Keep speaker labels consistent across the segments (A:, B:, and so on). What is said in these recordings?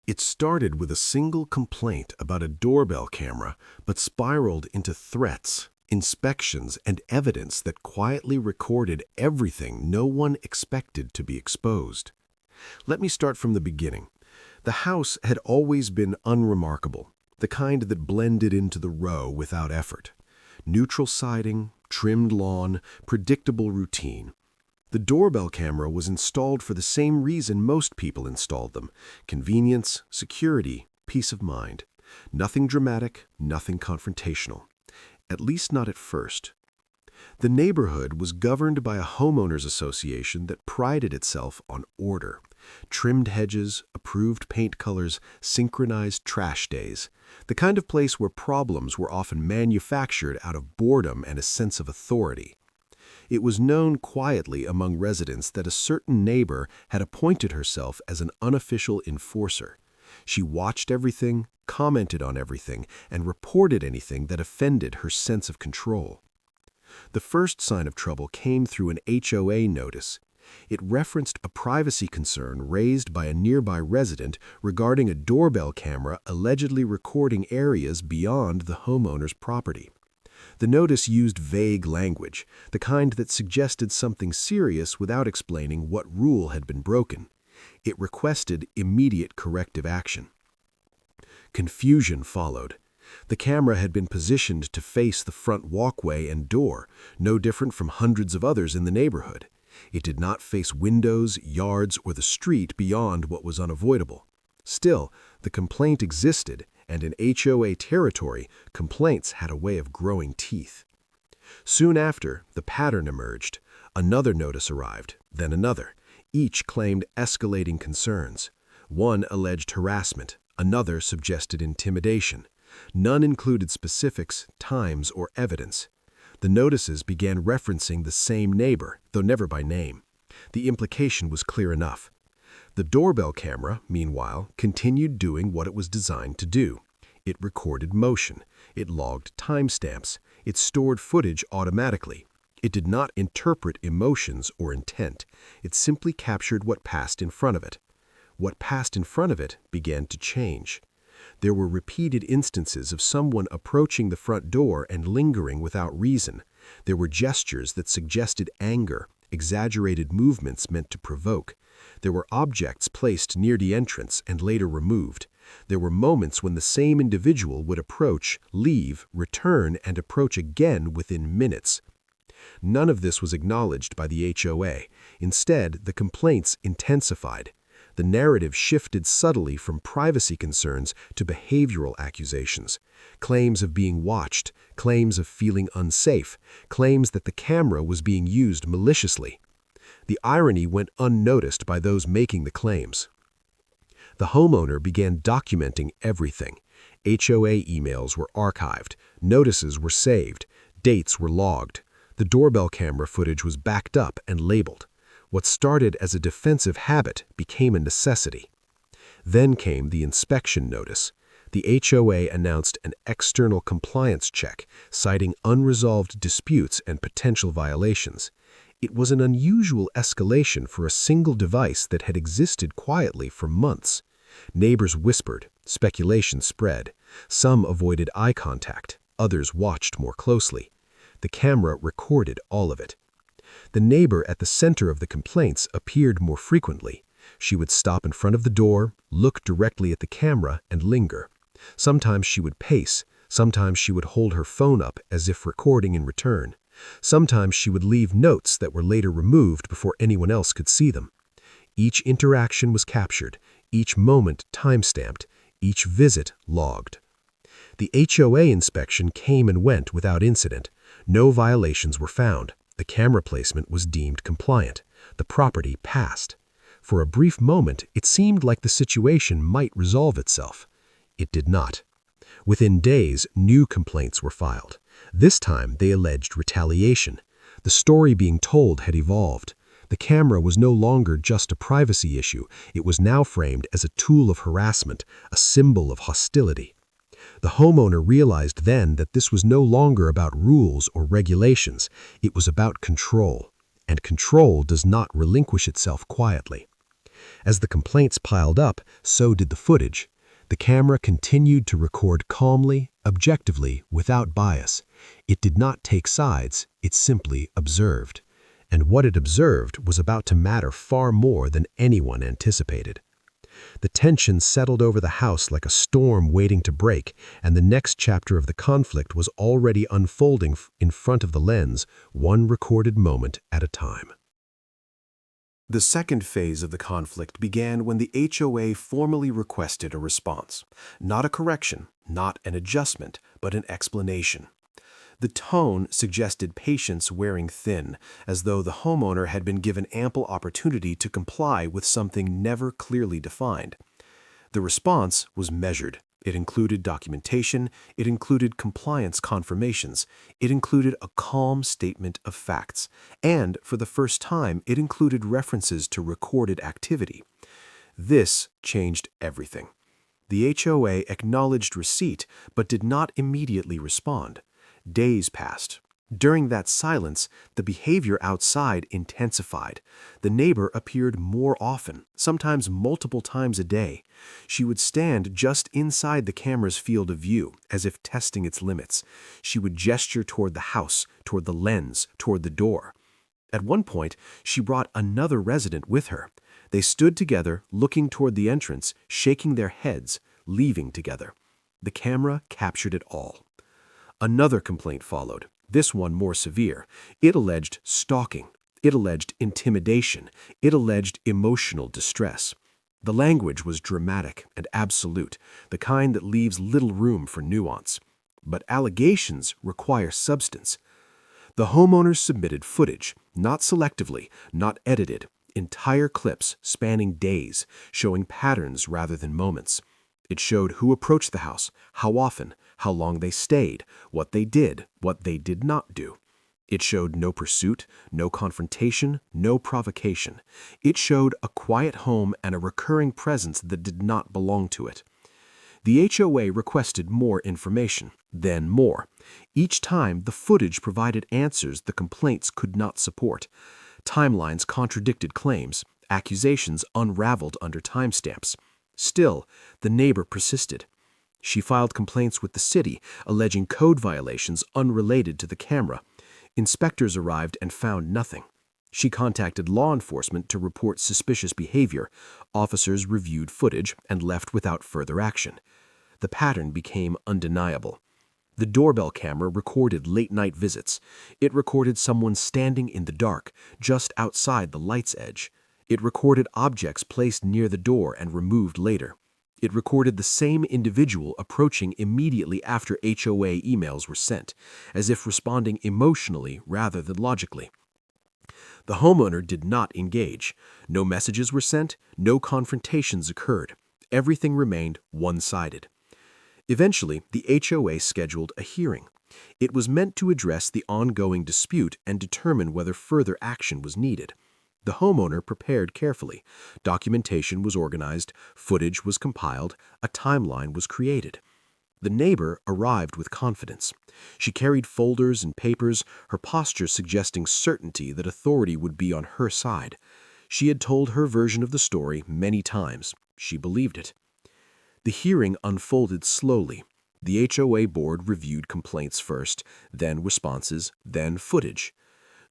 A: It started with a single complaint about a doorbell camera, but spiraled into threats, inspections, and evidence that quietly recorded everything no one expected to be exposed. Let me start from the beginning. The house had always been unremarkable, the kind that blended into the row without effort. Neutral siding, trimmed lawn, predictable routine. The doorbell camera was installed for the same reason most people installed them: convenience, security, peace of mind. Nothing dramatic, nothing confrontational. At least not at first. The neighborhood was governed by a homeowners association that prided itself on order. Trimmed hedges, approved paint colors, synchronized trash days. The kind of place where problems were often manufactured out of boredom and a sense of authority. It was known quietly among residents that a certain neighbor had appointed herself as an unofficial enforcer. She watched everything, commented on everything, and reported anything that offended her sense of control. The first sign of trouble came through an HOA notice. It referenced a privacy concern raised by a nearby resident regarding a doorbell camera allegedly recording areas beyond the homeowner's property. The notice used vague language, the kind that suggested something serious without explaining what rule had been broken. It requested immediate corrective action. Confusion followed. The camera had been positioned to face the front walkway and door, no different from hundreds of others in the neighborhood. It did not face windows, yards, or the street beyond what was unavoidable. Still, the complaint existed, and in HOA territory, complaints had a way of growing teeth. Soon after, the pattern emerged. Another notice arrived, then another. Each claimed escalating concerns. One alleged harassment, another suggested intimidation. None included specifics, times, or evidence. The notices began referencing the same neighbor, though never by name. The implication was clear enough. The doorbell camera, meanwhile, continued doing what it was designed to do. It recorded motion. It logged timestamps. It stored footage automatically. It did not interpret emotions or intent. It simply captured what passed in front of it. What passed in front of it began to change. There were repeated instances of someone approaching the front door and lingering without reason. There were gestures that suggested anger, exaggerated movements meant to provoke. There were objects placed near the entrance and later removed. There were moments when the same individual would approach, leave, return, and approach again within minutes. None of this was acknowledged by the HOA. Instead, the complaints intensified. The narrative shifted subtly from privacy concerns to behavioral accusations. Claims of being watched, claims of feeling unsafe, claims that the camera was being used maliciously. The irony went unnoticed by those making the claims. The homeowner began documenting everything. HOA emails were archived, notices were saved, dates were logged. The doorbell camera footage was backed up and labeled. What started as a defensive habit became a necessity. Then came the inspection notice. The HOA announced an external compliance check, citing unresolved disputes and potential violations. It was an unusual escalation for a single device that had existed quietly for months. Neighbors whispered, speculation spread. Some avoided eye contact, others watched more closely. The camera recorded all of it. The neighbor at the center of the complaints appeared more frequently. She would stop in front of the door, look directly at the camera, and linger. Sometimes she would pace. Sometimes she would hold her phone up as if recording in return. Sometimes she would leave notes that were later removed before anyone else could see them. Each interaction was captured, each moment timestamped, each visit logged. The HOA inspection came and went without incident. No violations were found. The camera placement was deemed compliant. The property passed. For a brief moment, it seemed like the situation might resolve itself. It did not. Within days, new complaints were filed. This time, they alleged retaliation. The story being told had evolved. The camera was no longer just a privacy issue. It was now framed as a tool of harassment, a symbol of hostility. The homeowner realized then that this was no longer about rules or regulations. It was about control. And control does not relinquish itself quietly. As the complaints piled up, so did the footage. The camera continued to record calmly, objectively, without bias. It did not take sides, it simply observed. And what it observed was about to matter far more than anyone anticipated. The tension settled over the house like a storm waiting to break, and the next chapter of the conflict was already unfolding in front of the lens, one recorded moment at a time. The second phase of the conflict began when the HOA formally requested a response. Not a correction, not an adjustment, but an explanation. The tone suggested patience wearing thin, as though the homeowner had been given ample opportunity to comply with something never clearly defined. The response was measured. It included documentation, it included compliance confirmations, it included a calm statement of facts, and, for the first time, it included references to recorded activity. This changed everything. The HOA acknowledged receipt, but did not immediately respond. Days passed. During that silence, the behavior outside intensified. The neighbor appeared more often, sometimes multiple times a day. She would stand just inside the camera's field of view, as if testing its limits. She would gesture toward the house, toward the lens, toward the door. At one point, she brought another resident with her. They stood together, looking toward the entrance, shaking their heads, leaving together. The camera captured it all. Another complaint followed, this one more severe. It alleged stalking. It alleged intimidation. It alleged emotional distress. The language was dramatic and absolute, the kind that leaves little room for nuance. But allegations require substance. The homeowners submitted footage, not selectively, not edited, entire clips spanning days, showing patterns rather than moments. It showed who approached the house, how often, how long they stayed, what they did not do. It showed no pursuit, no confrontation, no provocation. It showed a quiet home and a recurring presence that did not belong to it. The HOA requested more information, then more. Each time, the footage provided answers the complaints could not support. Timelines contradicted claims, accusations unraveled under timestamps. Still, the neighbor persisted. She filed complaints with the city, alleging code violations unrelated to the camera. Inspectors arrived and found nothing. She contacted law enforcement to report suspicious behavior. Officers reviewed footage and left without further action. The pattern became undeniable. The doorbell camera recorded late-night visits. It recorded someone standing in the dark, just outside the light's edge. It recorded objects placed near the door and removed later. It recorded the same individual approaching immediately after HOA emails were sent, as if responding emotionally rather than logically. The homeowner did not engage. No messages were sent, no confrontations occurred. Everything remained one-sided. Eventually, the HOA scheduled a hearing. It was meant to address the ongoing dispute and determine whether further action was needed. The homeowner prepared carefully. Documentation was organized, footage was compiled, a timeline was created. The neighbor arrived with confidence. She carried folders and papers, her posture suggesting certainty that authority would be on her side. She had told her version of the story many times. She believed it. The hearing unfolded slowly. The HOA board reviewed complaints first, then responses, then footage.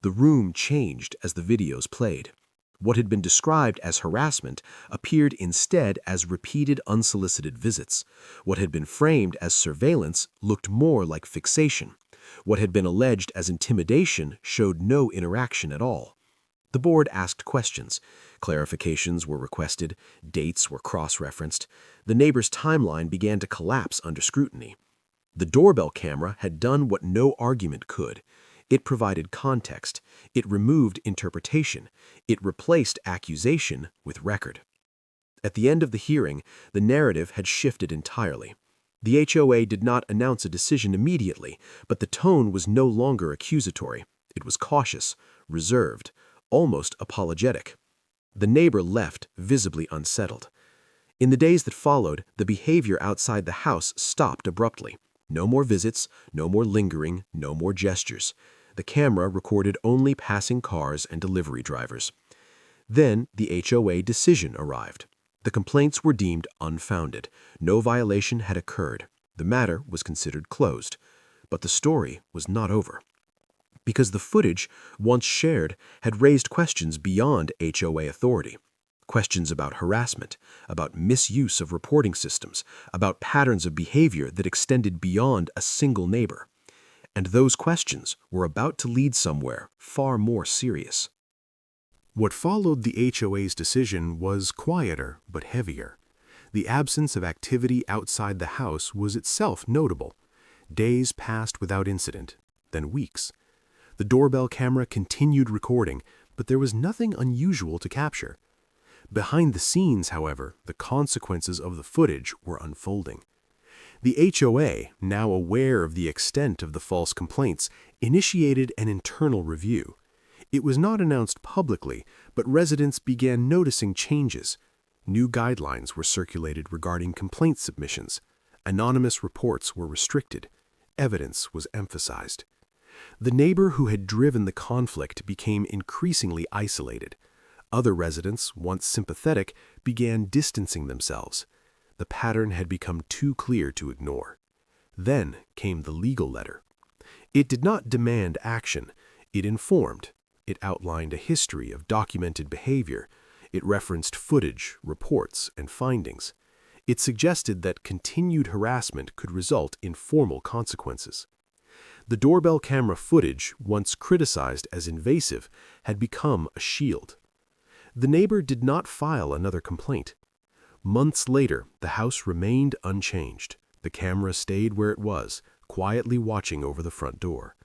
A: The room changed as the videos played. What had been described as harassment appeared instead as repeated unsolicited visits. What had been framed as surveillance looked more like fixation. What had been alleged as intimidation showed no interaction at all. The board asked questions. Clarifications were requested. Dates were cross-referenced. The neighbor's timeline began to collapse under scrutiny. The doorbell camera had done what no argument could. It provided context. It removed interpretation. It replaced accusation with record. At the end of the hearing, the narrative had shifted entirely. The HOA did not announce a decision immediately, but the tone was no longer accusatory. It was cautious, reserved, almost apologetic. The neighbor left, visibly unsettled. In the days that followed, the behavior outside the house stopped abruptly. No more visits, no more lingering, no more gestures. The camera recorded only passing cars and delivery drivers. Then the HOA decision arrived. The complaints were deemed unfounded. No violation had occurred. The matter was considered closed. But the story was not over. Because the footage, once shared, had raised questions beyond HOA authority. Questions about harassment, about misuse of reporting systems, about patterns of behavior that extended beyond a single neighbor. And those questions were about to lead somewhere far more serious. What followed the HOA's decision was quieter but heavier. The absence of activity outside the house was itself notable. Days passed without incident, then weeks. The doorbell camera continued recording, but there was nothing unusual to capture. Behind the scenes, however, the consequences of the footage were unfolding. The HOA, now aware of the extent of the false complaints, initiated an internal review. It was not announced publicly, but residents began noticing changes. New guidelines were circulated regarding complaint submissions. Anonymous reports were restricted. Evidence was emphasized. The neighbor who had driven the conflict became increasingly isolated. Other residents, once sympathetic, began distancing themselves. The pattern had become too clear to ignore. Then came the legal letter. It did not demand action. It informed. It outlined a history of documented behavior. It referenced footage, reports, and findings. It suggested that continued harassment could result in formal consequences. The doorbell camera footage, once criticized as invasive, had become a shield. The neighbor did not file another complaint. Months later, the house remained unchanged. The camera stayed where it was, quietly watching over the front door.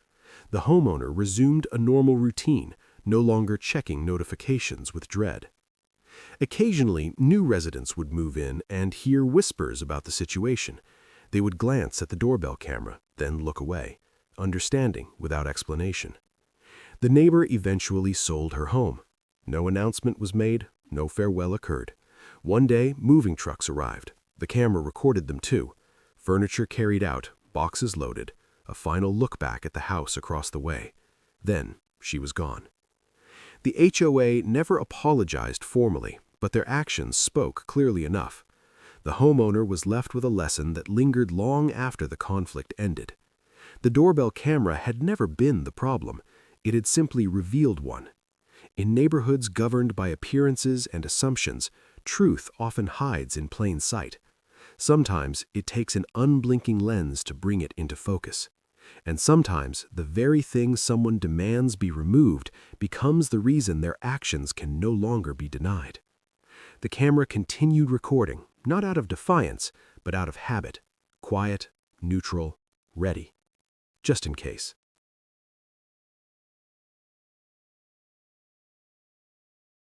A: The homeowner resumed a normal routine, no longer checking notifications with dread. Occasionally, new residents would move in and hear whispers about the situation. They would glance at the doorbell camera, then look away, understanding without explanation. The neighbor eventually sold her home. No announcement was made, no farewell occurred. One day, moving trucks arrived. The camera recorded them too. Furniture carried out, boxes loaded, a final look back at the house across the way. Then, she was gone. The HOA never apologized formally, but their actions spoke clearly enough. The homeowner was left with a lesson that lingered long after the conflict ended. The doorbell camera had never been the problem. It had simply revealed one. In neighborhoods governed by appearances and assumptions, truth often hides in plain sight. Sometimes it takes an unblinking lens to bring it into focus. And sometimes the very thing someone demands be removed becomes the reason their actions can no longer be denied. The camera continued recording, not out of defiance, but out of habit, quiet, neutral, ready, just in case.